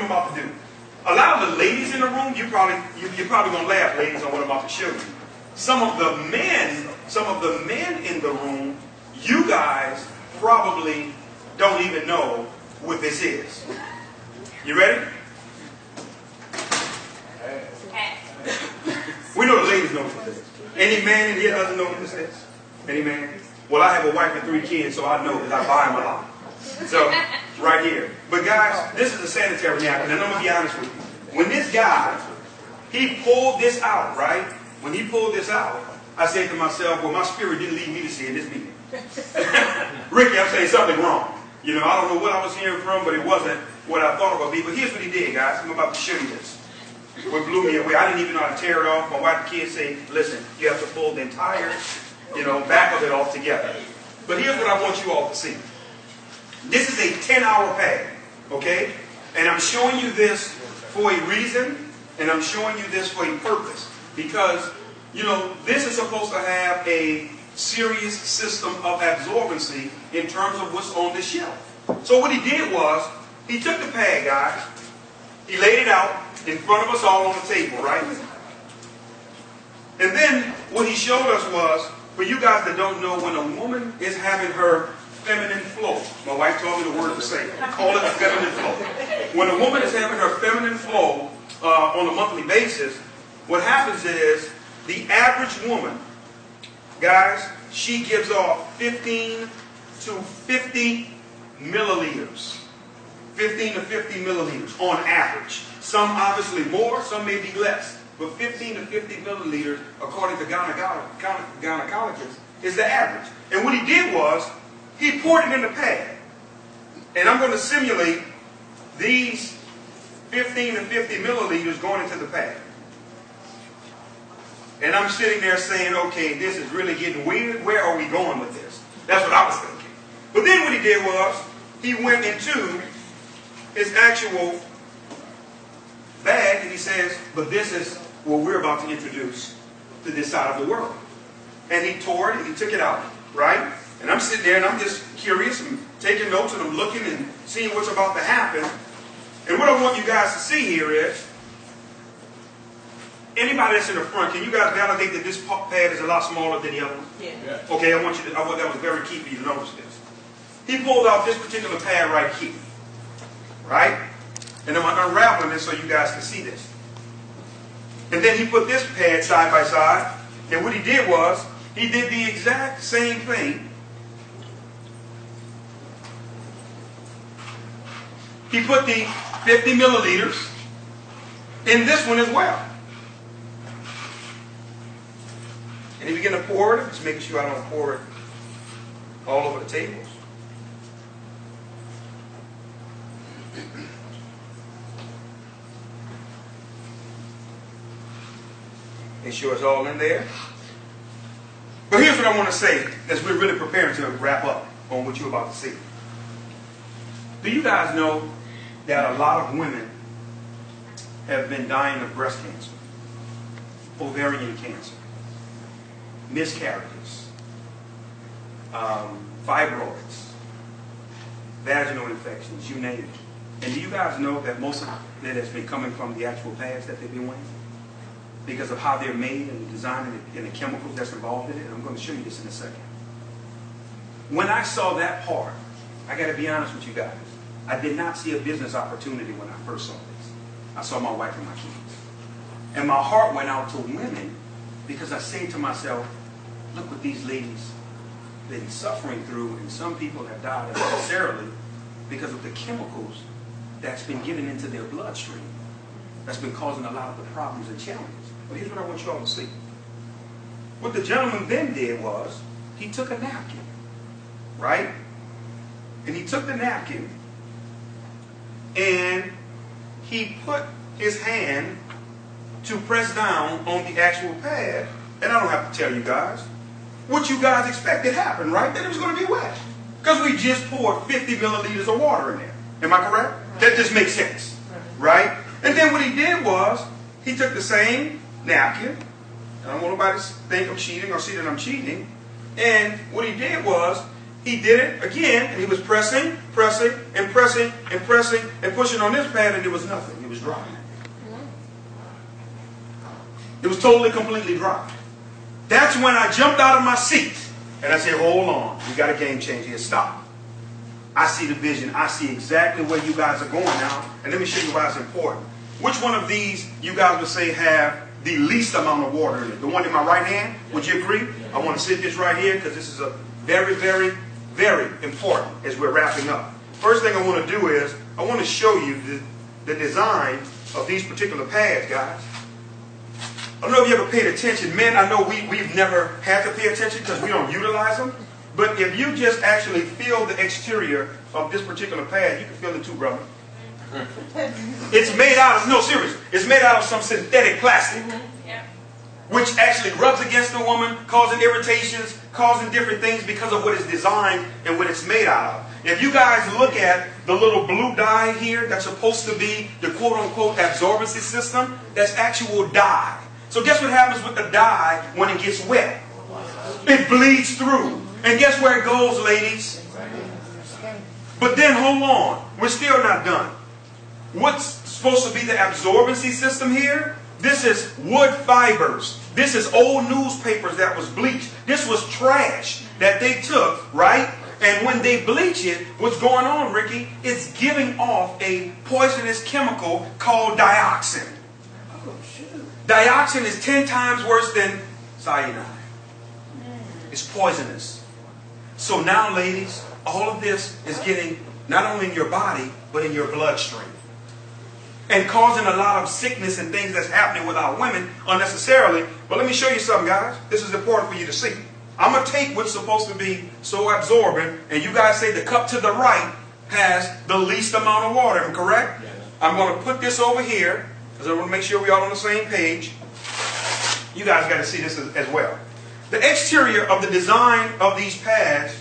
I'm about to do. A lot of the ladies in the room, you're probably gonna laugh, ladies, on what I'm about to show you. Some of the men in the room, you guys probably don't even know what this is. You ready? We know the ladies know what this is. Any man in here doesn't know what this is? Any man? Well, I have a wife and 3 kids, so I know because I buy them a lot. So, right here. But guys, this is a sanitary napkin, and I'm going to be honest with you. When this guy, he pulled this out, right? When he pulled this out, I said to myself, well, my spirit didn't lead me to see in this meeting. Ricky, I'm saying something wrong. You know, I don't know what I was hearing from, but it wasn't what I thought it would be. But here's what he did, guys. I'm about to show you this. What blew me away. I didn't even know how to tear it off. My wife and kids say, listen, you have to pull the entire, back of it off together. But here's what I want you all to see. This is a 10-hour pad, okay? And I'm showing you this for a reason, and I'm showing you this for a purpose. Because, this is supposed to have a serious system of absorbency in terms of what's on the shelf. So what he did was, he took the pad, guys, he laid it out in front of us all on the table, right? And then what he showed us was, for you guys that don't know, when a woman is having her feminine flow, my wife told me the word to say, call it a feminine flow. When a woman is having her feminine flow on a monthly basis, what happens is the average woman, guys, she gives off 15 to 50 milliliters. 15 to 50 milliliters on average. Some obviously more, some may be less. But 15 to 50 milliliters, according to gynecologists, is the average. And what he did was, he poured it in the pad. And I'm going to simulate these 15 to 50 milliliters going into the pad. And I'm sitting there saying, okay, this is really getting weird. Where are we going with this? That's what I was thinking. But then what he did was, he went into his actual bag and he says, but this is what we're about to introduce to this side of the world. And he tore it and he took it out, right? And I'm sitting there and I'm just curious and taking notes and I'm looking and seeing what's about to happen. And what I want you guys to see here is, anybody that's in the front, can you guys validate that this pad is a lot smaller than the other one? Yeah. Okay, I want that was very key for you to notice this. He pulled out this particular pad right here. Right? And I'm unraveling this so you guys can see this. And then he put this pad side by side. And what he did was, he did the exact same thing. He put the 50 milliliters in this one as well. And he began to pour it. Just making sure I don't pour it all over the tables. Make sure it's all in there. But here's what I want to say as we're really preparing to wrap up on what you're about to see. Do you guys know that a lot of women have been dying of breast cancer, ovarian cancer, miscarriages, fibroids, vaginal infections, you name it. And do you guys know that most of that has been coming from the actual pads that they've been wearing? Because of how they're made and the design and the chemicals that's involved in it. And I'm going to show you this in a second. When I saw that part, I got to be honest with you guys, I did not see a business opportunity when I first saw this. I saw my wife and my kids. And my heart went out to women because I say to myself, look what these ladies have been suffering through, and some people have died unnecessarily because of the chemicals that's been given into their bloodstream. That's been causing a lot of the problems and challenges. But here's what I want you all to see. What the gentleman then did was, he took a napkin, right? And he took the napkin and he put his hand to press down on the actual pad. And I don't have to tell you guys what you guys expected happened, right? That it was going to be wet. Because we just poured 50 milliliters of water in there. Am I correct? That just makes sense, right? And then what he did was, he took the same napkin. I don't want nobody to think I'm cheating or see that I'm cheating. And what he did was, He did it again, and he was pressing, pressing, and pressing, and pressing, and pushing on this pad, and there was nothing. It was dry. It was totally, completely dry. That's when I jumped out of my seat, and I said, hold on, we got a game changer here. Stop. I see the vision. I see exactly where you guys are going now, and let me show you why it's important. Which one of these you guys would say have the least amount of water in it? The one in my right hand? Would you agree? I want to sit this right here because this is a very, very, very important as we're wrapping up. First thing I want to do is I want to show you the design of these particular pads, guys. I don't know if you ever paid attention. Men, I know we've never had to pay attention because we don't utilize them. But if you just actually feel the exterior of this particular pad, you can feel it too, brother. It's made out of, no, seriously, it's made out of some synthetic plastic, which actually rubs against the woman, causing irritations, causing different things because of what it's designed and what it's made out of. If you guys look at the little blue dye here, that's supposed to be the quote-unquote absorbency system, that's actual dye. So guess what happens with the dye when it gets wet? It bleeds through. And guess where it goes, ladies? But then hold on, we're still not done. What's supposed to be the absorbency system here? This is wood fibers. This is old newspapers that was bleached. This was trash that they took, right? And when they bleach it, what's going on, Ricky? It's giving off a poisonous chemical called dioxin. Dioxin is 10 times worse than cyanide. It's poisonous. So now, ladies, all of this is getting not only in your body, but in your bloodstream. And causing a lot of sickness and things that's happening with our women unnecessarily. But let me show you something, guys. This is important for you to see. I'm going to take what's supposed to be so absorbent, and you guys say the cup to the right has the least amount of water, am I correct? Yes. I'm going to put this over here, because I want to make sure we're all on the same page. You guys got to see this as well. The exterior of the design of these pads,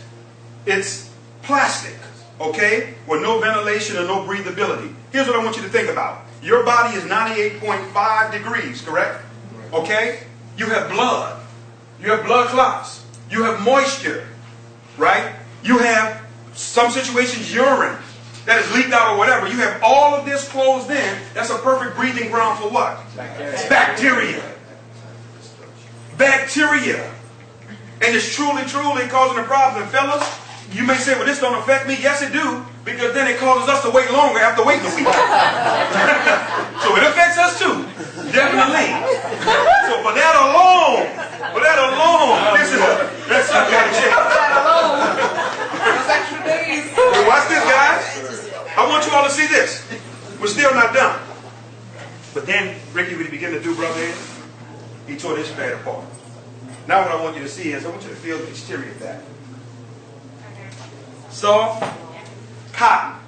it's plastic, okay, with no ventilation or no breathability. Here's what I want you to think about. Your body is 98.5 degrees, correct? Okay? You have blood. You have blood clots. You have moisture, right? You have, some situations, urine that is leaked out or whatever. You have all of this closed in. That's a perfect breathing ground for what? Bacteria. Bacteria. Bacteria. And it's truly, truly causing a problem. And fellas, you may say, well, this don't affect me. Yes, it do. Because then it causes us to wait longer after waiting a week. So it affects us too. Definitely. So for that alone, this is that's something got to change. Those extra days. But watch this, guys. I want you all to see this. We're still not done. But then Ricky would begin to do, brother, he tore this pad apart. Now what I want you to see is I want you to feel the exterior of that. Soft cotton,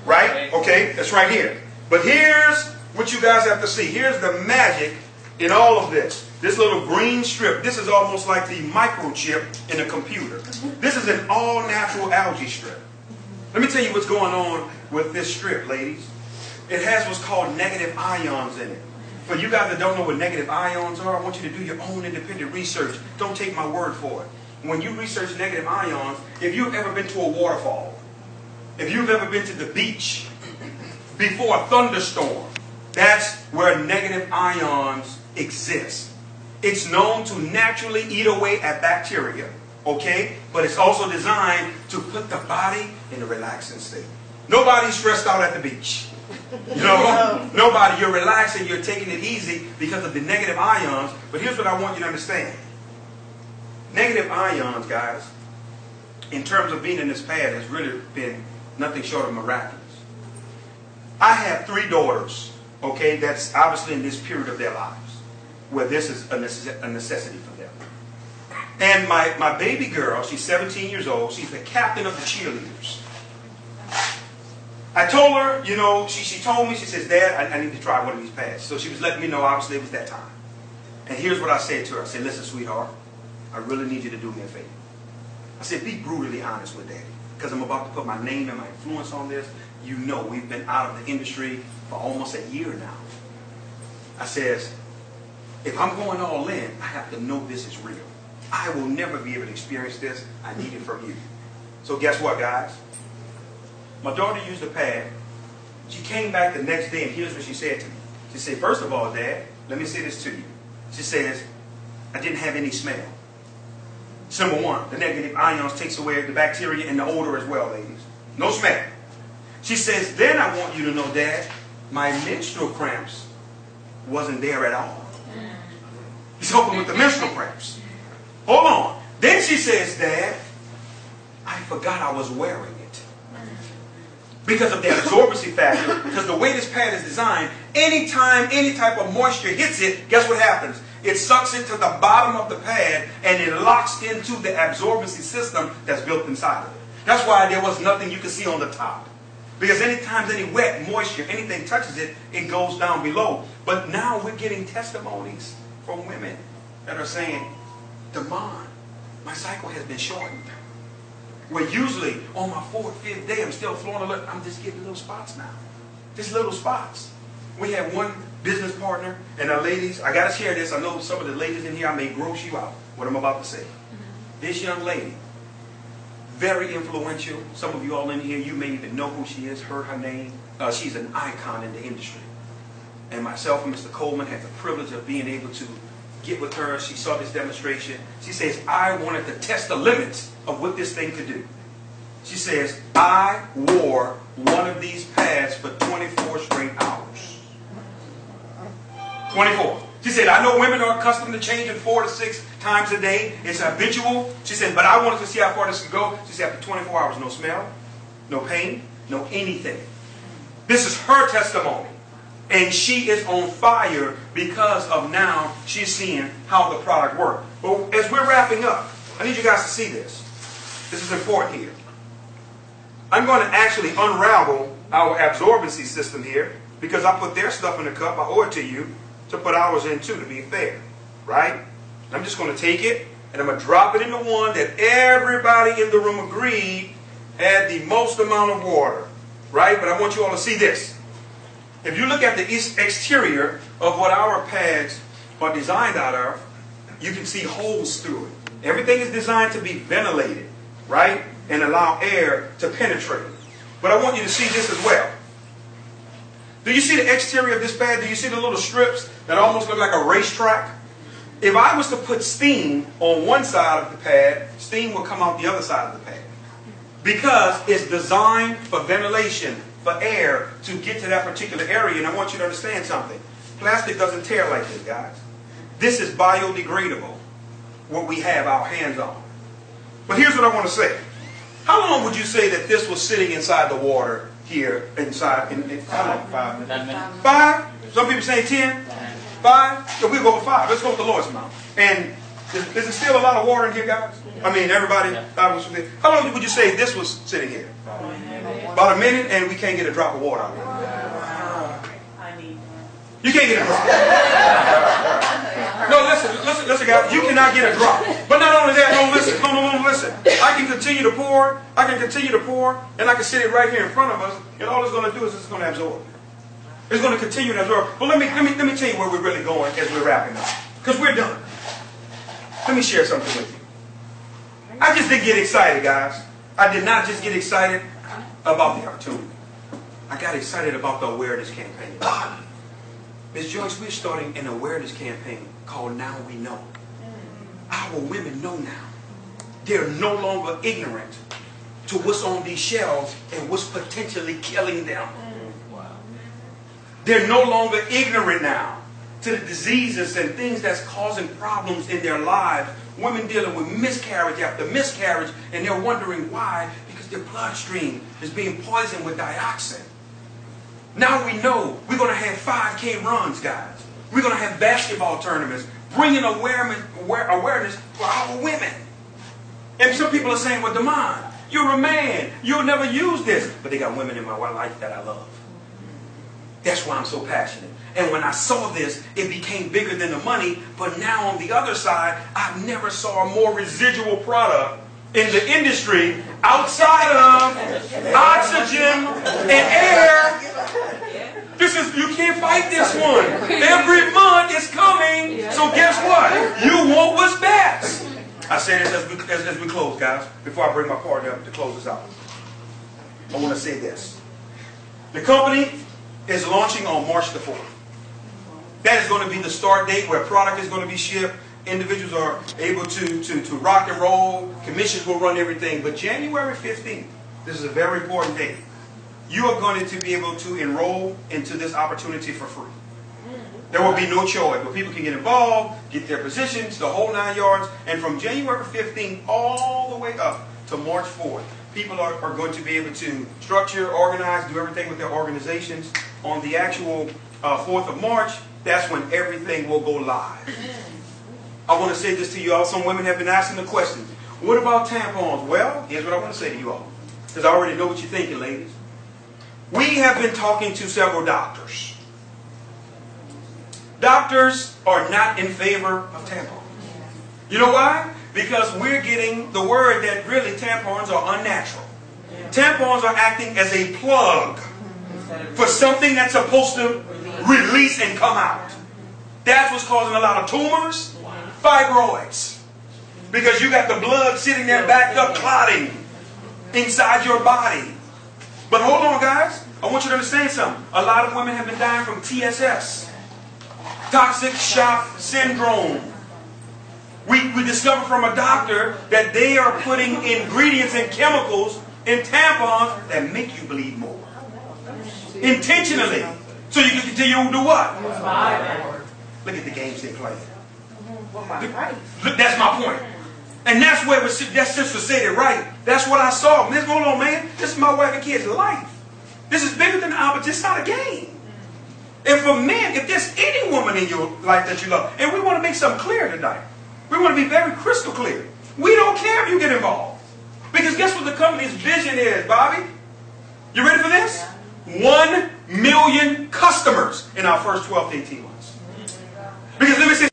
right? Okay, that's right here. But here's what you guys have to see. Here's the magic in all of this. This little green strip, this is almost like the microchip in a computer. This is an all-natural algae strip. Let me tell you what's going on with this strip, ladies. It has what's called negative ions in it. For you guys that don't know what negative ions are, I want you to do your own independent research. Don't take my word for it. When you research negative ions, if you've ever been to a waterfall, if you've ever been to the beach before a thunderstorm, that's where negative ions exist. It's known to naturally eat away at bacteria, okay? But it's also designed to put the body in a relaxing state. Nobody's stressed out at the beach. You know, nobody, you're relaxing, you're taking it easy because of the negative ions. But here's what I want you to understand. Negative ions, guys, in terms of being in this pad, has really been nothing short of miraculous. I have 3 daughters, okay, that's obviously in this period of their lives, where this is a necessity for them. And my baby girl, she's 17 years old, she's the captain of the cheerleaders. I told her, you know, she told me, she says, Dad, I need to try one of these pads. So she was letting me know, obviously, it was that time. And here's what I said to her. I said, listen, sweetheart, I really need you to do me a favor. I said, be brutally honest with Daddy, because I'm about to put my name and my influence on this. You know, we've been out of the industry for almost a year now. I says, if I'm going all in, I have to know this is real. I will never be able to experience this. I need it from you. So guess what, guys? My daughter used the pad. She came back the next day, and here's what she said to me. She said, first of all, Dad, let me say this to you. She says, I didn't have any smell. Number one, the negative ions takes away the bacteria and the odor as well, ladies. No smell. She says, then I want you to know, Dad, my menstrual cramps wasn't there at all. He's hoping with the menstrual cramps. Hold on. Then she says, Dad, I forgot I was wearing it. Because of the absorbency factor, because the way this pad is designed, anytime any type of moisture hits it, guess what happens? It sucks it to the bottom of the pad and it locks into the absorbency system that's built inside of it. That's why there was nothing you could see on the top. Because anytime any wet, moisture, anything touches it, it goes down below. But now we're getting testimonies from women that are saying, Damon, my cycle has been shortened. Where usually on my 4th, 5th day, I'm still flowing a little, I'm just getting little spots now. Just little spots. We had one business partner, and the ladies, I got to share this. I know some of the ladies in here, I may gross you out, what I'm about to say. This young lady, very influential. Some of you all in here, you may even know who she is, heard her name. She's an icon in the industry. And myself and Mr. Coleman had the privilege of being able to get with her. She saw this demonstration. She says, I wanted to test the limits of what this thing could do. She says, I wore one of these pads for 24 straight hours. 24. She said, I know women are accustomed to changing 4 to 6 times a day. It's habitual. She said, but I wanted to see how far this could go. She said, after 24 hours, no smell, no pain, no anything. This is her testimony. And she is on fire because of now she's seeing how the product works. But as we're wrapping up, I need you guys to see this. This is important here. I'm going to actually unravel our absorbency system here because I put their stuff in the cup. I owe it to you to put ours in too, to be fair. Right? I'm just going to take it and I'm going to drop it in the one that everybody in the room agreed had the most amount of water. Right? But I want you all to see this. If you look at the exterior of what our pads are designed out of, you can see holes through it. Everything is designed to be ventilated, right? And allow air to penetrate. But I want you to see this as well. Do you see the exterior of this pad? Do you see the little strips that almost look like a racetrack? If I was to put steam on one side of the pad, steam will come out the other side of the pad. Because it's designed for ventilation, for air to get to that particular area. And I want you to understand something. Plastic doesn't tear like this, guys. This is biodegradable, what we have our hands on. But here's what I want to say. How long would you say that this was sitting inside the water here, inside? How long? 5 minutes. 5? Some people say 10? 5? So we'll go with 5. Let's go with the Lord's amount. And is there still a lot of water in here, guys? I mean, everybody? How long would you say this was sitting here? About a minute, and we can't get a drop of water out of it. You can't get a drop. No, listen, guys. You cannot get a drop. But not only that, no, listen. I can continue to pour. And I can sit it right here in front of us, and all it's going to do is it's going to absorb. It's going to continue to absorb. But let me tell you where we're really going as we're wrapping up, because we're done. Let me share something with you. I just didn't get excited, guys. I did not just get excited about the opportunity. I got excited about the awareness campaign. Ms. Joyce, we're starting an awareness campaign called Now We Know. Our women know now. They're no longer ignorant to what's on these shelves and what's potentially killing them. They're no longer ignorant now to the diseases and things that's causing problems in their lives. Women dealing with miscarriage after miscarriage, and they're wondering why, because their bloodstream is being poisoned with dioxin. Now we know we're going to have 5K runs, guys. We're going to have basketball tournaments, bringing awareness for our women. And some people are saying, well, Damon, you're a man. You'll never use this. But they got women in my life that I love. That's why I'm so passionate. And when I saw this, it became bigger than the money. But now on the other side, I never saw a more residual product in the industry outside of oxygen and air. You can't fight this one. Every month it's coming. So guess what? You want what's best. I say this as we close, guys, before I bring my partner up to close this out. I want to say this. The company is launching on March the 4th. That is going to be the start date where product is going to be shipped. Individuals are able to rock and roll. Commissions will run everything. But January 15th, this is a very important date. You are going to be able to enroll into this opportunity for free. There will be no choice, but people can get involved, get their positions, the whole 9 yards. And from January 15th all the way up to March 4th, people are going to be able to structure, organize, do everything with their organizations. On the actual 4th of March, that's when everything will go live. I want to say this to you all. Some women have been asking the question, what about tampons? Well, here's what I want to say to you all, because I already know what you're thinking, ladies. We have been talking to several doctors. Doctors are not in favor of tampons. You know why? Because we're getting the word that really tampons are unnatural. Tampons are acting as a plug for something that's supposed to release and come out. That's what's causing a lot of tumors, fibroids. Because you got the blood sitting there backed up, clotting inside your body. But hold on, guys. I want you to understand something. A lot of women have been dying from TSS. Toxic shock syndrome. We discovered from a doctor that they are putting ingredients and chemicals in tampons that make you bleed more. Intentionally. So you can continue to do what? Look at the games they play. Look, that's my point. And that's where that sister said it right. That's what I saw. Hold on, man. This is my wife and kids' life. This is bigger than the opposite. It's not a game. And for men, if there's any woman in your life that you love, and we want to make something clear tonight. We want to be very crystal clear. We don't care if you get involved. Because guess what the company's vision is, Bobby? You ready for this? 1 million customers in our first 12 to 18 months. Because let me say